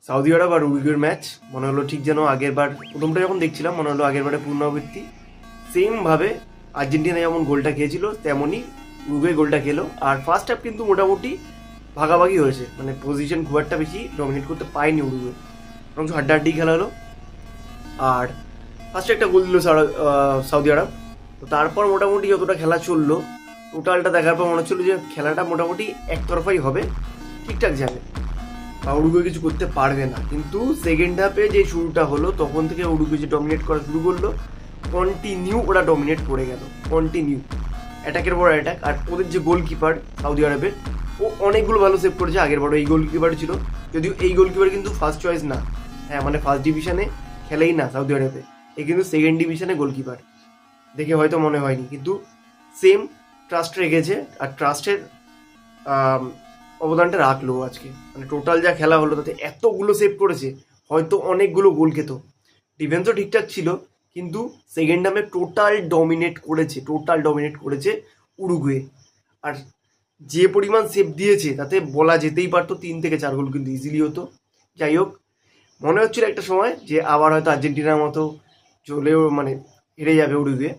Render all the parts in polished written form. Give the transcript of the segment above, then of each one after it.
Saudi আরব আর উরুগুয়ের match মনে হলো ঠিক যেন আগের বার প্রথমটা যখন দেখছিলাম মনে হলো আগের বারে পুনরাবৃত্তি। সেমভাবে আর্জেন্টিনা যেমন গোলটা খেয়েছিল তেমনই উরুগুয়ে গোলটা খেলো। আর ফার্স্ট হাফ কিন্তু মোটামুটি ভাগাভাগি হয়েছে, মানে পজিশন খুব একটা বেশি ডমিনেট করতে পায়নি উরুগুয়ে, বরং হাড্ডাহাড্ডি খেলা হলো। আর ফার্স্টে একটা গোল দিল সৌদি আরব। তো তারপর মোটামুটি যতটা খেলা চললো টোটালটা দেখার পর মনে হচ্ছিল যে খেলাটা মোটামুটি একতরফাই হবে, ঠিকঠাক যাবে বা উরুগুয়ে কিছু করতে পারবে না। কিন্তু সেকেন্ড হাফে যে শুরুটা হলো তখন থেকে উরুগুয়ে যে ডমিনেট করা শুরু করলো, কন্টিনিউ ওরা ডমিনেট করে গেল, কন্টিনিউ অ্যাটাকের পর অ্যাটাক। আর ওদের যে গোলকিপার সৌদি আরবের, ও অনেকগুলো ভালো সেভ করেছে। আগের বারও এই গোলকিপার ছিল, যদিও এই গোলকিপার কিন্তু ফার্স্ট চয়েস না। হ্যাঁ, মানে ফার্স্ট ডিভিশনে খেলেই না সৌদি আরবে, এ কিন্তু সেকেন্ড ডিভিশনে গোলকিপার। দেখে হয়তো মনে হয়নি, কিন্তু সেম ট্রাস্ট রেখেছে। আর ট্রাস্টের অবদানটা রাখলো আজকে। মানে টোটাল যা খেলা হলো তাতে এতগুলো সেভ করেছে, হয়তো অনেকগুলো গোল খেত। ডিফেন্সও ঠিকঠাক ছিল, কিন্তু সেকেন্ড হাফে টোটাল ডমিনেট করেছে উরুগুয়ে। আর যে পরিমাণ সেভ দিয়েছে তাতে বলা যেতেই পারতো 3 থেকে 4 গোল কিন্তু ইজিলি হতো। যাই হোক, মনে হচ্ছিল একটা সময় যে আবার হয়তো আর্জেন্টিনার মতো চলেও মানে হেরে যাবে উরুগুয়ে।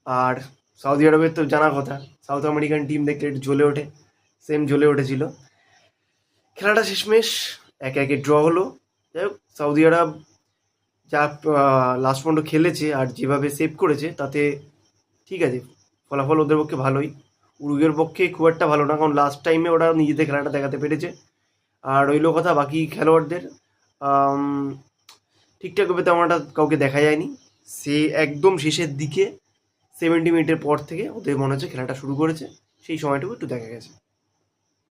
আর সৌদি আরবের তো জানা কথা, সাউথ আমেরিকান টিম দেখলে একটু জ্বলে ওঠে, সেম জ্বলে উঠেছিল। খেলাটা শেষমেশ 1-1 ড্র হলো। যাই হোক, সৌদি আরব যা লাস্ট পর্যন্ত খেলেছে আর যেভাবে সেভ করেছে তাতে ঠিক আছে, ফলাফল ওদের পক্ষে ভালোই। উরুগুয়ের পক্ষে খুব একটা ভালো না, কারণ লাস্ট টাইমে ওরা নিজেদের খেলাটা দেখাতে পেরেছে। আর রইল কথা বাকি খেলোয়াড়দের, আম, ঠিকঠাকভাবে তেমন একটা কাউকে দেখা যায়নি। সে একদম শেষের দিকে 70 মিনিটের পর থেকে ওদের মনে হচ্ছে খেলাটা শুরু করেছে, সেই সময়টুকু একটু দেখা গেছে।